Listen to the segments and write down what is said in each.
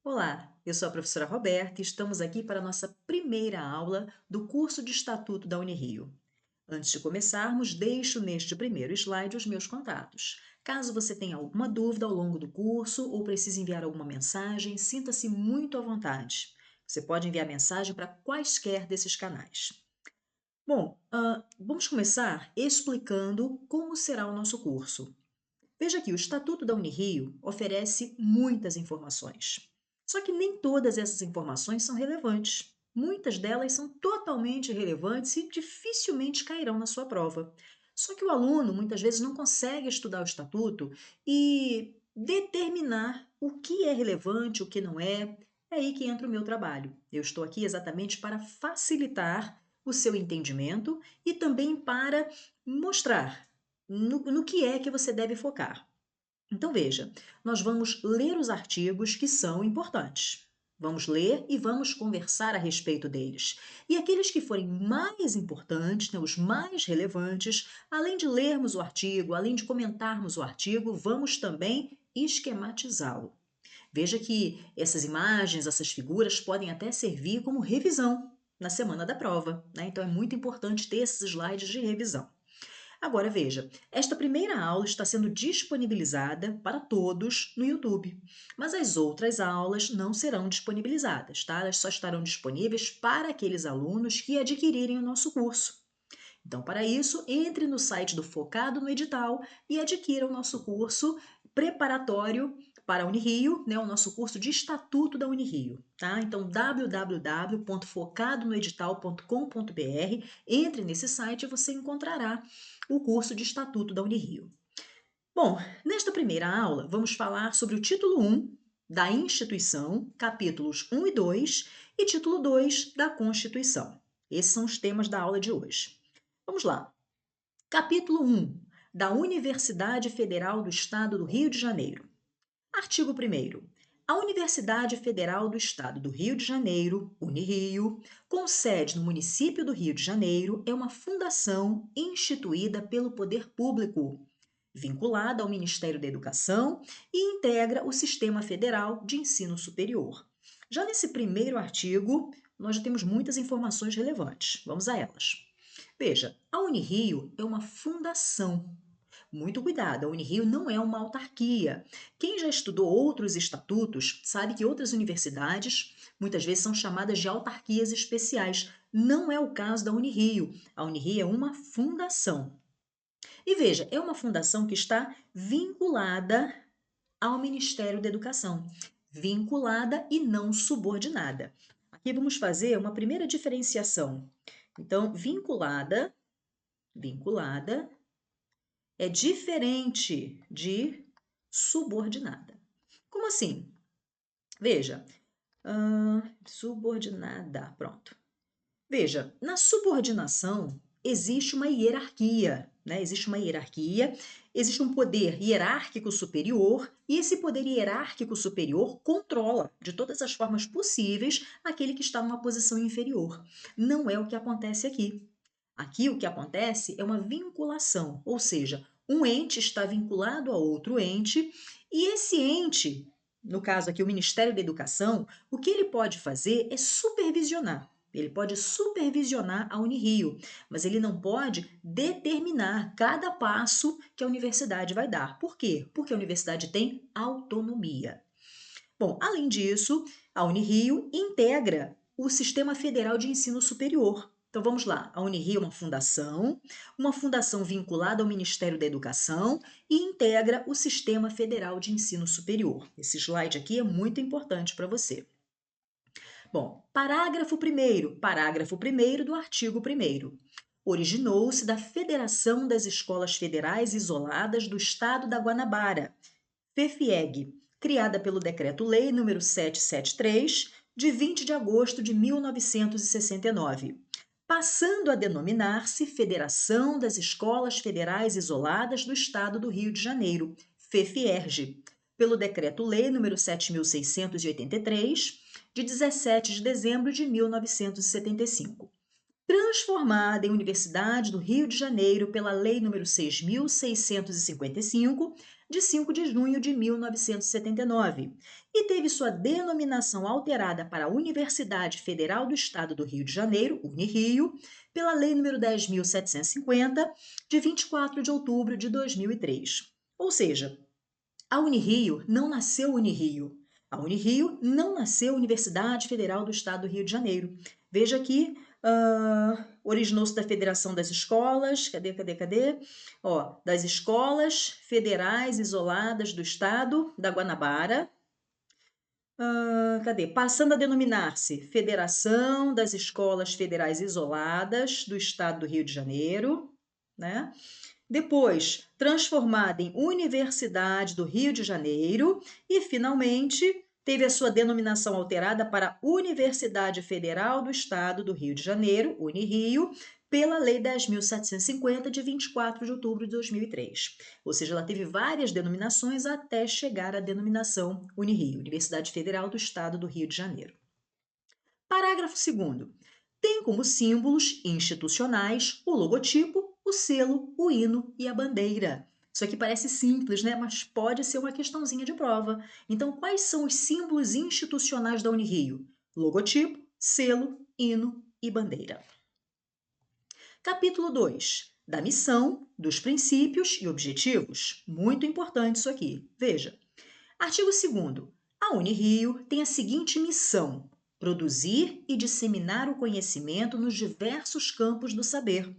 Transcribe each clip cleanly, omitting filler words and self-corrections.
Olá, eu sou a professora Roberta e estamos aqui para a nossa primeira aula do curso de Estatuto da Unirio. Antes de começarmos, deixo neste primeiro slide os meus contatos. Caso você tenha alguma dúvida ao longo do curso ou precise enviar alguma mensagem, sinta-se muito à vontade. Você pode enviar mensagem para quaisquer desses canais. Bom, vamos começar explicando como será o nosso curso. Veja que o Estatuto da Unirio oferece muitas informações. Só que nem todas essas informações são relevantes. Muitas delas são totalmente irrelevantes e dificilmente cairão na sua prova. Só que o aluno muitas vezes não consegue estudar o Estatuto e determinar o que é relevante, o que não é. É aí que entra o meu trabalho. Eu estou aqui exatamente para facilitar o seu entendimento e também para mostrar no que é que você deve focar. Então, veja, nós vamos ler os artigos que são importantes. Vamos ler e vamos conversar a respeito deles. E aqueles que forem mais importantes, né, os mais relevantes, além de lermos o artigo, além de comentarmos o artigo, vamos também esquematizá-lo. Veja que essas imagens, essas figuras podem até servir como revisão na semana da prova, né? Então é muito importante ter esses slides de revisão. Agora veja, esta primeira aula está sendo disponibilizada para todos no YouTube, mas as outras aulas não serão disponibilizadas, tá? Elas só estarão disponíveis para aqueles alunos que adquirirem o nosso curso. Então, para isso, entre no site do Focado no Edital e adquira o nosso curso preparatório para a Unirio, né, o nosso curso de Estatuto da Unirio, tá? Então, www.focadonoedital.com.br, entre nesse site e você encontrará o curso de Estatuto da Unirio. Bom, nesta primeira aula, vamos falar sobre o título 1 da instituição, capítulos 1 e 2, e título 2 da Constituição. Esses são os temas da aula de hoje. Vamos lá. Capítulo 1 da Universidade Federal do Estado do Rio de Janeiro. Artigo 1º. A Universidade Federal do Estado do Rio de Janeiro, Unirio, com sede no município do Rio de Janeiro, é uma fundação instituída pelo poder público, vinculada ao Ministério da Educação e integra o Sistema Federal de Ensino Superior. Já nesse primeiro artigo, nós já temos muitas informações relevantes. Vamos a elas. Veja, a Unirio é uma fundação. Muito cuidado, a Unirio não é uma autarquia. Quem já estudou outros estatutos sabe que outras universidades muitas vezes são chamadas de autarquias especiais. Não é o caso da Unirio. A Unirio é uma fundação. E veja, é uma fundação que está vinculada ao Ministério da Educação. Vinculada e não subordinada. Aqui vamos fazer uma primeira diferenciação. Então, vinculada é diferente de subordinada. Como assim? Veja, subordinada, pronto. Veja, na subordinação existe uma hierarquia, né? Existe uma hierarquia, existe um poder hierárquico superior, e esse poder hierárquico superior controla, de todas as formas possíveis, aquele que está numa posição inferior. Não é o que acontece aqui. Aqui o que acontece é uma vinculação, ou seja, um ente está vinculado a outro ente, e esse ente, no caso aqui o Ministério da Educação, o que ele pode fazer é supervisionar. Ele pode supervisionar a Unirio, mas ele não pode determinar cada passo que a universidade vai dar. Por quê? Porque a universidade tem autonomia. Bom, além disso, a Unirio integra o Sistema Federal de Ensino Superior. Então vamos lá, a Unirio é uma fundação vinculada ao Ministério da Educação e integra o Sistema Federal de Ensino Superior. Esse slide aqui é muito importante para você. Bom, parágrafo 1º do artigo 1º. Originou-se da Federação das Escolas Federais Isoladas do Estado da Guanabara, FEFIEG, criada pelo Decreto-Lei nº 773, de 20 de agosto de 1969, passando a denominar-se Federação das Escolas Federais Isoladas do Estado do Rio de Janeiro, FEFIERJ, pelo Decreto-Lei nº 7.683, de 17 de dezembro de 1975. transformada em Universidade do Rio de Janeiro pela Lei nº 6.655, de 5 de junho de 1979, e teve sua denominação alterada para Universidade Federal do Estado do Rio de Janeiro, Unirio, pela Lei nº 10.750, de 24 de outubro de 2003. Ou seja, a Unirio não nasceu Unirio. A Unirio não nasceu Universidade Federal do Estado do Rio de Janeiro. Veja aqui, originou-se da Federação das Escolas, cadê? Ó, das Escolas Federais Isoladas do Estado da Guanabara. Passando a denominar-se Federação das Escolas Federais Isoladas do Estado do Rio de Janeiro, né? Depois, transformada em Universidade do Rio de Janeiro e, finalmente, teve a sua denominação alterada para Universidade Federal do Estado do Rio de Janeiro, Unirio, pela Lei 10.750, de 24 de outubro de 2003. Ou seja, ela teve várias denominações até chegar à denominação Unirio, Universidade Federal do Estado do Rio de Janeiro. Parágrafo 2º. Tem como símbolos institucionais o logotipo, o selo, o hino e a bandeira. Isso aqui parece simples, né? Mas pode ser uma questãozinha de prova. Então, quais são os símbolos institucionais da Unirio? Logotipo, selo, hino e bandeira. Capítulo 2. Da missão, dos princípios e objetivos. Muito importante isso aqui. Veja. Artigo 2º. A Unirio tem a seguinte missão: produzir e disseminar o conhecimento nos diversos campos do saber,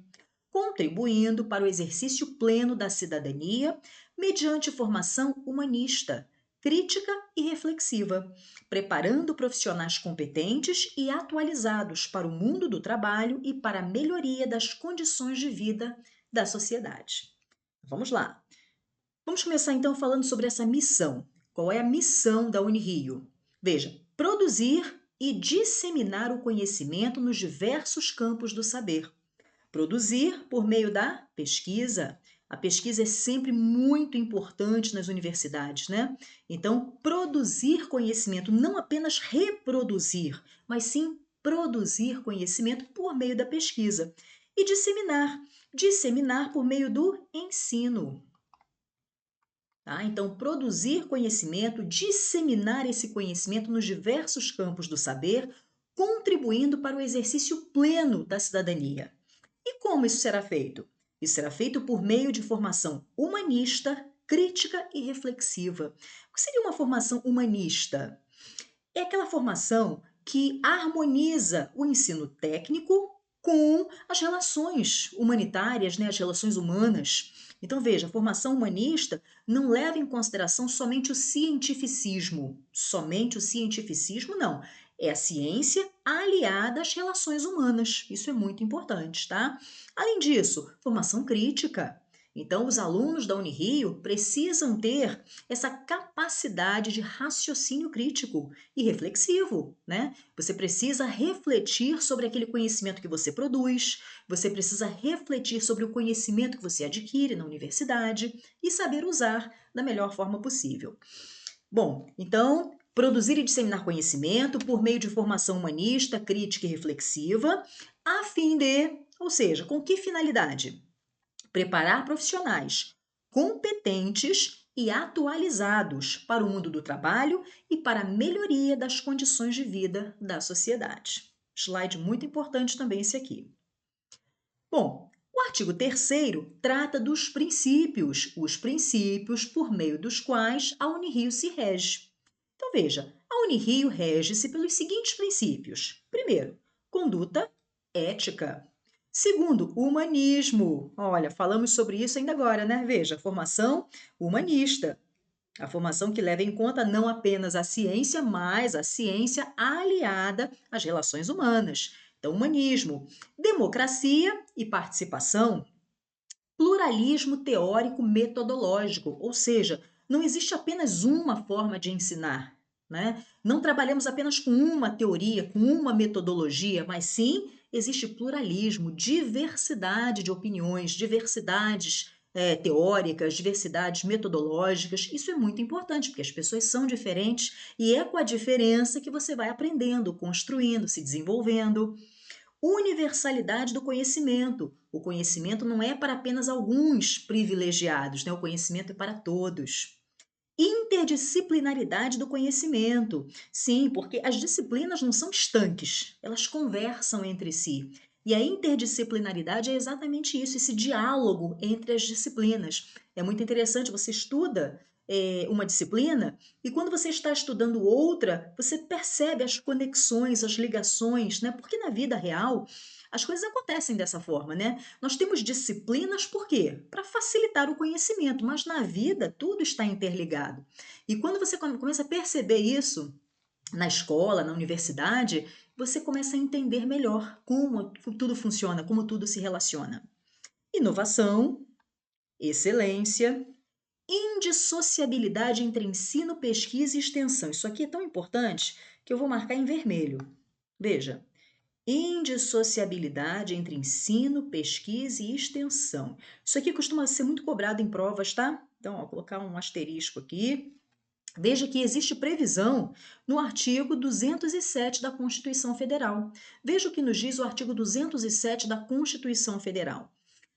contribuindo para o exercício pleno da cidadania mediante formação humanista, crítica e reflexiva, preparando profissionais competentes e atualizados para o mundo do trabalho e para a melhoria das condições de vida da sociedade. Vamos lá. Vamos começar então falando sobre essa missão. Qual é a missão da Unirio? Veja, produzir e disseminar o conhecimento nos diversos campos do saber. Produzir por meio da pesquisa. A pesquisa é sempre muito importante nas universidades, né? Então, produzir conhecimento, não apenas reproduzir, mas sim produzir conhecimento por meio da pesquisa. E disseminar por meio do ensino. Tá? Então, produzir conhecimento, disseminar esse conhecimento nos diversos campos do saber, contribuindo para o exercício pleno da cidadania. E como isso será feito? Isso será feito por meio de formação humanista, crítica e reflexiva. O que seria uma formação humanista? É aquela formação que harmoniza o ensino técnico com as relações humanitárias, né, as relações humanas. Então, veja, a formação humanista não leva em consideração somente o cientificismo. Somente o cientificismo, não. É a ciência aliada às relações humanas. Isso é muito importante, tá? Além disso, formação crítica. Então, os alunos da Unirio precisam ter essa capacidade de raciocínio crítico e reflexivo, né? Você precisa refletir sobre aquele conhecimento que você produz, você precisa refletir sobre o conhecimento que você adquire na universidade e saber usar da melhor forma possível. Bom, então, produzir e disseminar conhecimento por meio de formação humanista, crítica e reflexiva, a fim de, ou seja, com que finalidade? Preparar profissionais competentes e atualizados para o mundo do trabalho e para a melhoria das condições de vida da sociedade. Slide muito importante também esse aqui. Bom, o artigo 3º trata dos princípios, os princípios por meio dos quais a Unirio se rege. Então veja, a Unirio rege-se pelos seguintes princípios. Primeiro, conduta ética. Segundo, humanismo. Olha, falamos sobre isso ainda agora, né? Veja, formação humanista. A formação que leva em conta não apenas a ciência, mas a ciência aliada às relações humanas. Então, humanismo, democracia e participação, pluralismo teórico metodológico, ou seja, não existe apenas uma forma de ensinar, né? Não trabalhamos apenas com uma teoria, com uma metodologia, mas sim existe pluralismo, diversidade de opiniões, diversidades teóricas, diversidades metodológicas. Isso é muito importante, porque as pessoas são diferentes e é com a diferença que você vai aprendendo, construindo, se desenvolvendo. Universalidade do conhecimento. O conhecimento não é para apenas alguns privilegiados, né? O conhecimento é para todos. Interdisciplinaridade do conhecimento. Sim, porque as disciplinas não são estanques, elas conversam entre si. E a interdisciplinaridade é exatamente isso, esse diálogo entre as disciplinas. É muito interessante, você estuda uma disciplina e quando você está estudando outra, você percebe as conexões, as ligações, né? Porque na vida real as coisas acontecem dessa forma, né? Nós temos disciplinas por quê? Para facilitar o conhecimento, mas na vida tudo está interligado. E quando você começa a perceber isso na escola, na universidade, você começa a entender melhor como tudo funciona, como tudo se relaciona. Inovação, excelência, indissociabilidade entre ensino, pesquisa e extensão. Isso aqui é tão importante que eu vou marcar em vermelho. Veja, indissociabilidade entre ensino, pesquisa e extensão. Isso aqui costuma ser muito cobrado em provas, tá? Então, vou colocar um asterisco aqui. Veja que existe previsão no artigo 207 da Constituição Federal. Veja o que nos diz o artigo 207 da Constituição Federal.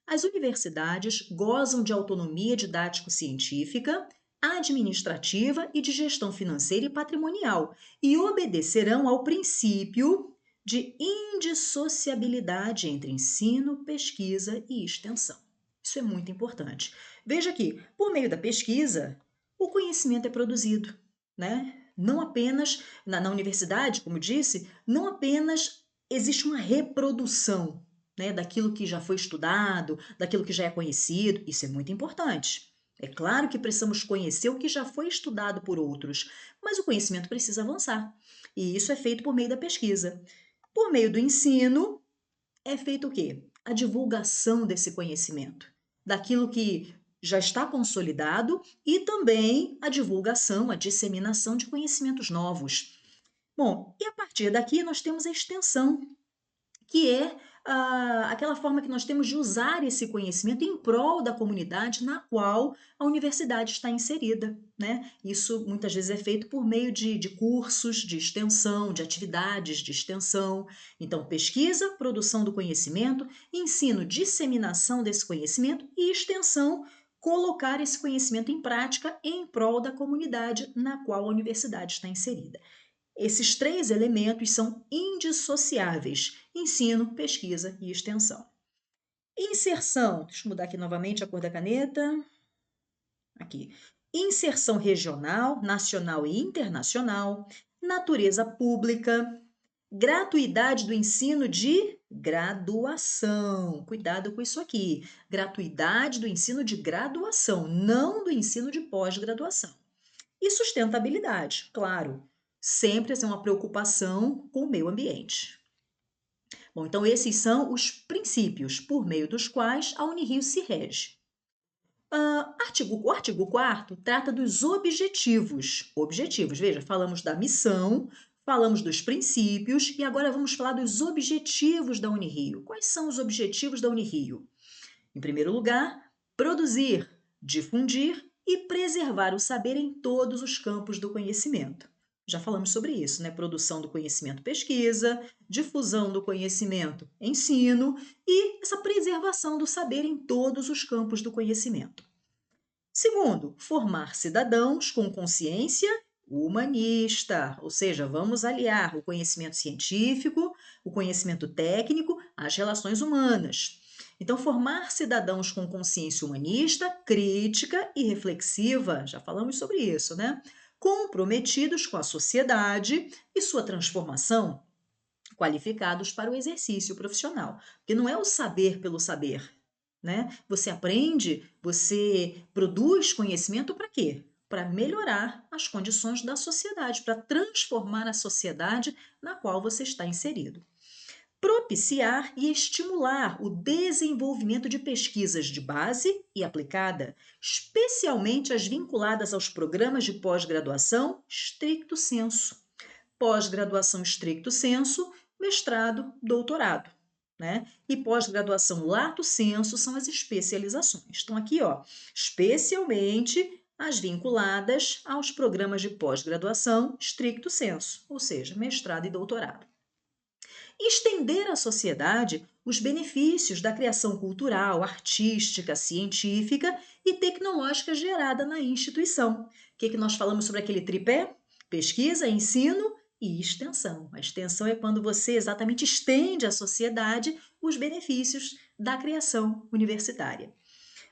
As universidades gozam de autonomia didático-científica, administrativa e de gestão financeira e patrimonial e obedecerão ao princípio de indissociabilidade entre ensino, pesquisa e extensão. Isso é muito importante. Veja aqui, por meio da pesquisa, o conhecimento é produzido, né? Não apenas na universidade, como disse, não apenas existe uma reprodução, né, daquilo que já foi estudado, daquilo que já é conhecido, isso é muito importante. É claro que precisamos conhecer o que já foi estudado por outros, mas o conhecimento precisa avançar. E isso é feito por meio da pesquisa. Por meio do ensino, é feito o quê? A divulgação desse conhecimento, daquilo que já está consolidado e também a divulgação, a disseminação de conhecimentos novos. Bom, e a partir daqui nós temos a extensão, que é aquela forma que nós temos de usar esse conhecimento em prol da comunidade na qual a universidade está inserida, né? Isso muitas vezes é feito por meio de cursos de extensão, de atividades de extensão. Então, pesquisa, produção do conhecimento, ensino, disseminação desse conhecimento e extensão, colocar esse conhecimento em prática em prol da comunidade na qual a universidade está inserida. Esses três elementos são indissociáveis: ensino, pesquisa e extensão. Inserção, deixa eu mudar aqui novamente a cor da caneta. Aqui. Inserção regional, nacional e internacional, natureza pública, gratuidade do ensino de graduação. Cuidado com isso aqui. Gratuidade do ensino de graduação, não do ensino de pós-graduação. E sustentabilidade, claro, sempre assim, uma preocupação com o meio ambiente. Bom, então esses são os princípios por meio dos quais a Unirio se rege. O artigo 4º trata dos objetivos. Objetivos, veja, falamos da missão, falamos dos princípios e agora vamos falar dos objetivos da Unirio. Quais são os objetivos da Unirio? Em primeiro lugar, produzir, difundir e preservar o saber em todos os campos do conhecimento. Já falamos sobre isso, né? Produção do conhecimento, pesquisa, difusão do conhecimento, ensino e essa preservação do saber em todos os campos do conhecimento. Segundo, formar cidadãos com consciência humanista, ou seja, vamos aliar o conhecimento científico, o conhecimento técnico às relações humanas. Então, formar cidadãos com consciência humanista, crítica e reflexiva, já falamos sobre isso, né? Comprometidos com a sociedade e sua transformação, qualificados para o exercício profissional. Porque não é o saber pelo saber, né? Você aprende, você produz conhecimento para quê? Para melhorar as condições da sociedade, para transformar a sociedade na qual você está inserido. Propiciar e estimular o desenvolvimento de pesquisas de base e aplicada, especialmente as vinculadas aos programas de pós-graduação stricto sensu. Pós-graduação stricto sensu, mestrado, doutorado, né? E pós-graduação lato sensu são as especializações. Então aqui, ó, especialmente as vinculadas aos programas de pós-graduação stricto sensu, ou seja, mestrado e doutorado. Estender à sociedade os benefícios da criação cultural, artística, científica e tecnológica gerada na instituição. O que nós falamos sobre aquele tripé? Pesquisa, ensino e extensão. A extensão é quando você exatamente estende à sociedade os benefícios da criação universitária.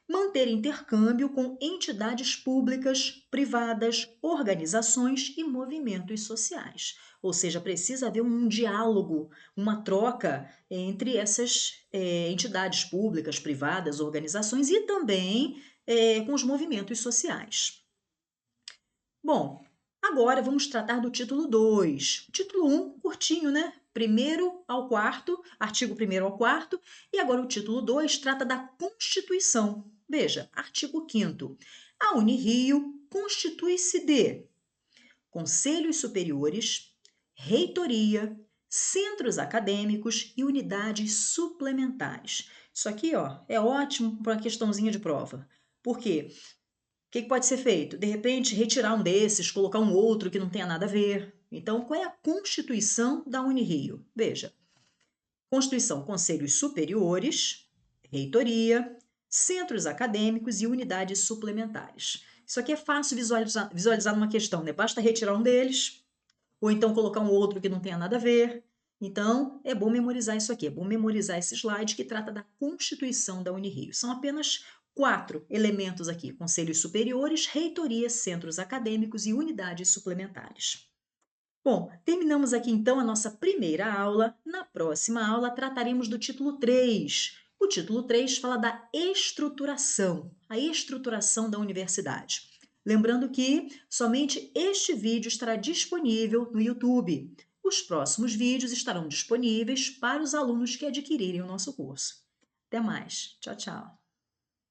Manter intercâmbio com entidades públicas, privadas, organizações e movimentos sociais. Ou seja, precisa haver um diálogo, uma troca entre essas entidades públicas, privadas, organizações e também com os movimentos sociais. Bom, agora vamos tratar do título 2. O título 1, curtinho, né? Primeiro ao quarto, artigo 1º ao 4º, e agora o título 2 trata da Constituição. Veja, artigo 5º. A Unirio constitui-se de conselhos superiores, reitoria, centros acadêmicos e unidades suplementares. Isso aqui, ó, é ótimo para uma questãozinha de prova. Por quê? O que pode ser feito? De repente, retirar um desses, colocar um outro que não tenha nada a ver. Então, qual é a constituição da Unirio? Veja, Constituição, conselhos superiores, reitoria, centros acadêmicos e unidades suplementares. Isso aqui é fácil visualizar numa questão, né? Basta retirar um deles, ou então colocar um outro que não tenha nada a ver. Então, é bom memorizar isso aqui, é bom memorizar esse slide que trata da Constituição da Unirio. São apenas 4 elementos aqui: conselhos superiores, reitoria, centros acadêmicos e unidades suplementares. Bom, terminamos aqui então a nossa primeira aula. Na próxima aula trataremos do título 3. O título 3 fala da estruturação, a estruturação da universidade. Lembrando que somente este vídeo estará disponível no YouTube. Os próximos vídeos estarão disponíveis para os alunos que adquirirem o nosso curso. Até mais. Tchau, tchau.